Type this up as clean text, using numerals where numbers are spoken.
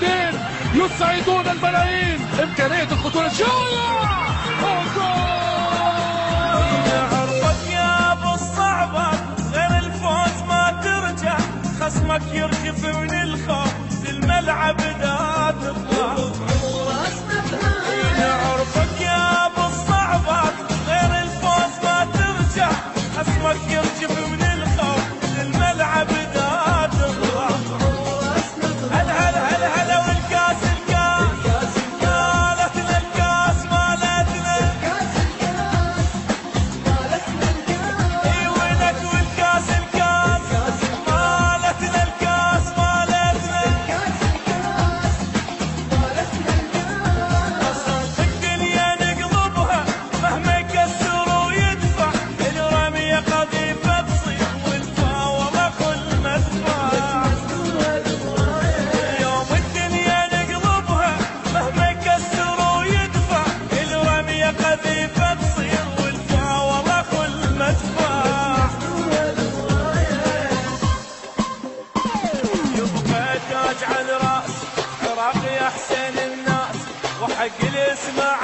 المشاهدين يسعدون الملايين. إمكانية الخطورة عرفك يا ابو الصعبة غير الفوز ما ترجع، خصمك يرجف من الخوف الملعب لا تطلع. عرفك يا ابو الصعبة غير الفوز ما ترجع، خصمك يرجف من الخوف الملعب لا تطلع. هلا هلا هلا هلا والكاس الكاس مالتنا الكاس مالتنا. اي وينك والكاس الكاس مالتنا الكاس مالتنا. الدنيا نقلبها مهما يكسر ويدفع، الرمية قذيفة تصير والفاوضة كل مدفع. اليوم الدنيا نقلبها مهما يكسر ويدفع، الرمية قذيفة تصير والفاوضة كل مدفع. يبقى تاج على راس عراقي احسن الناس، وحق الاسماعيلي